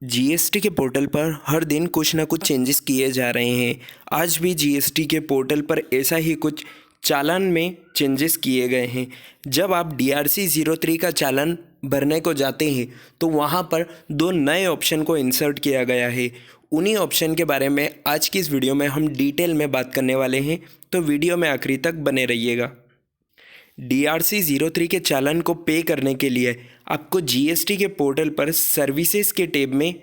GST के portal पर हर दिन कुछ ना कुछ चेंजेस किए जा रहे हैं। आज भी जीएसटी के पोर्टल पर ऐसा ही कुछ चालान में चेंजेस किए गए हैं। जब आप DRC-03 का चालान भरने को जाते हैं तो वहां पर दो नए ऑप्शन को इंसर्ट किया गया है। उन्हीं ऑप्शन के बारे में आज की इस वीडियो में हम डिटेल में बात करने वाले हैं, तो वीडियो में आखिरी तक बने रहिएगा। DRC-03 के चालान को पे करने के लिए आपको जीएसटी के पोर्टल पर सर्विसेज के टैब में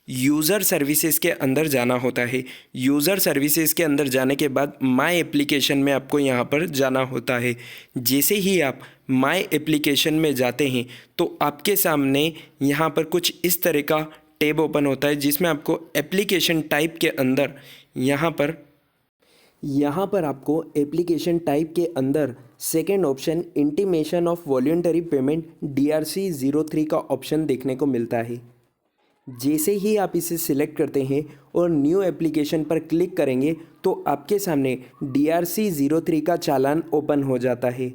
यूज़र सर्विसेज के अंदर जाना होता है। यूज़र सर्विसेज के अंदर जाने के बाद माय एप्लीकेशन में आपको यहाँ पर जाना होता है। जैसे ही आप माय एप्लीकेशन में जाते हैं तो आपके सामने यहाँ पर कुछ इस तरह का टैब ओपन होता है, जिसमें आपको एप्लीकेशन टाइप के अंदर यहाँ पर आपको एप्लीकेशन टाइप के अंदर second option intimation of voluntary payment DRC-03 का ऑप्शन देखने को मिलता है। जैसे ही आप इसे सिलेक्ट करते हैं और न्यू एप्लीकेशन पर क्लिक करेंगे तो आपके सामने DRC-03 का चालान ओपन हो जाता है।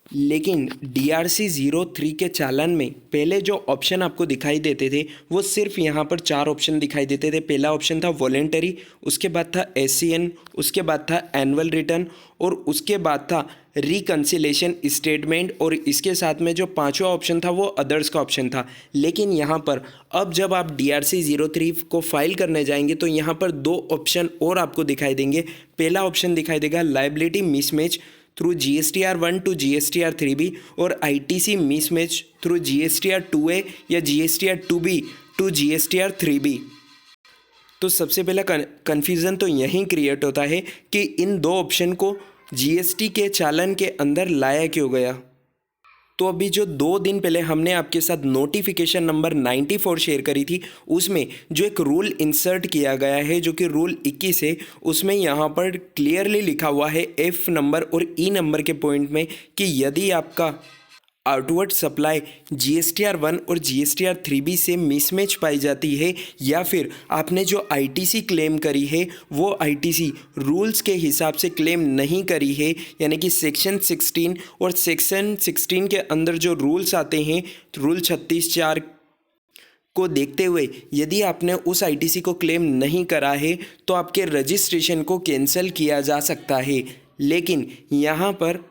लेकिन DRC-03 के चालान में पहले जो ऑप्शन आपको दिखाई देते थे वो सिर्फ यहाँ पर 4 ऑप्शन दिखाई देते थे। पहला ऑप्शन था वॉलेंटरी, उसके बाद था SCN, उसके बाद था एनुअल रिटर्न और उसके बाद था रिकन्सिलेशन स्टेटमेंट, और इसके साथ में जो 5वां ऑप्शन था वो अदर्स का ऑप्शन था। लेकिन यहाँ पर अब जब आप DRC-03 को फाइल करने जाएंगे तो यहाँ पर 2 ऑप्शन और आपको दिखाई देंगे। पहला ऑप्शन दिखाई देगा liability mismatch through GSTR-1 to GSTR-3B और ITC मिसमैच थ्रू GSTR-2A या GSTR-2B टू GSTR-3B। तो सबसे पहला कन्फ्यूज़न तो यहीं क्रिएट होता है कि इन 2 ऑप्शन को जीएसटी के चालान के अंदर लाया क्यों गया। तो अभी जो 2 दिन पहले हमने आपके साथ नोटिफिकेशन नंबर 94 शेयर करी थी, उसमें जो एक रूल इंसर्ट किया गया है जो कि रूल 21 है, उसमें यहाँ पर क्लियरली लिखा हुआ है F नंबर और E नंबर के पॉइंट में कि यदि आपका आउटवर्ड सप्लाई GSTR-1 और GSTR-3B से मिसमैच पाई जाती है या फिर आपने जो ITC क्लेम करी है वो ITC रूल्स के हिसाब से क्लेम नहीं करी है, यानी कि सेक्शन 16 और सेक्शन 16 के अंदर जो रूल्स आते हैं रूल 36(4) को देखते हुए यदि आपने उस ITC को क्लेम नहीं करा है तो आपके रजिस्ट्रेशन को कैंसिल किया जा सकता है। लेकिन यहाँ पर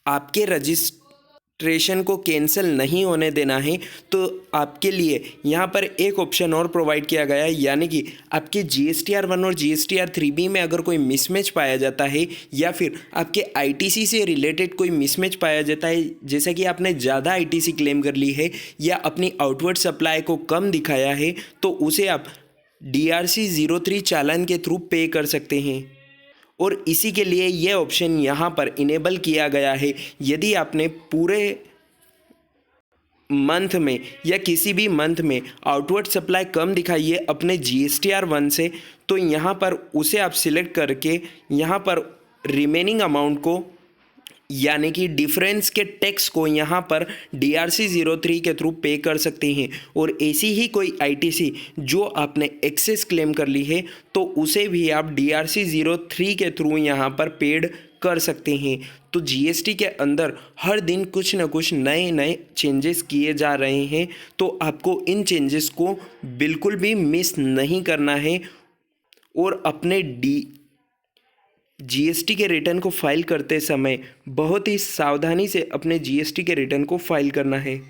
आपके रजिस्ट्रेशन को कैंसिल नहीं होने देना है तो आपके लिए यहाँ पर एक ऑप्शन और प्रोवाइड किया गया है, यानी कि आपके GSTR-1 और GSTR-3B में अगर कोई मिसमैच पाया जाता है या फिर आपके ITC से रिलेटेड कोई मिसमैच पाया जाता है, जैसा कि आपने ज़्यादा ITC क्लेम कर ली है या अपनी आउटवर्ड सप्लाई को कम दिखाया है, तो उसे आप DRC-03 चालान के थ्रू पे कर सकते हैं। और इसी के लिए ये ऑप्शन यहाँ पर इनेबल किया गया है। यदि आपने पूरे मंथ में या किसी भी मंथ में आउटवर्ड सप्लाई कम दिखाई है अपने GSTR-1 से, तो यहाँ पर उसे आप सिलेक्ट करके यहाँ पर रिमेनिंग अमाउंट को, यानी कि डिफरेंस के टैक्स को यहाँ पर DRC-03 के थ्रू पे कर सकते हैं। और ऐसी ही कोई ITC जो आपने एक्सेस क्लेम कर ली है तो उसे भी आप DRC-03 के थ्रू यहाँ पर पेड कर सकते हैं। तो जीएसटी के अंदर हर दिन कुछ ना कुछ नए चेंजेस किए जा रहे हैं, तो आपको इन चेंजेस को बिल्कुल भी मिस नहीं करना है और अपने जीएसटी के रिटर्न को फाइल करते समय बहुत ही सावधानी से अपने जीएसटी के रिटर्न को फाइल करना है।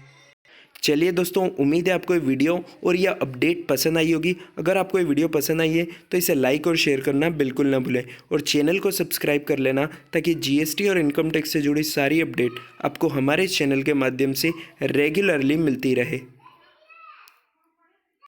चलिए दोस्तों, उम्मीद है आपको ये वीडियो और यह अपडेट पसंद आई होगी। अगर आपको ये वीडियो पसंद आई है तो इसे लाइक और शेयर करना बिल्कुल ना भूलें और चैनल को सब्सक्राइब कर लेना, ताकि जीएसटी और इनकम टैक्स से जुड़ी सारी अपडेट आपको हमारे चैनल के माध्यम से रेगुलरली मिलती रहे।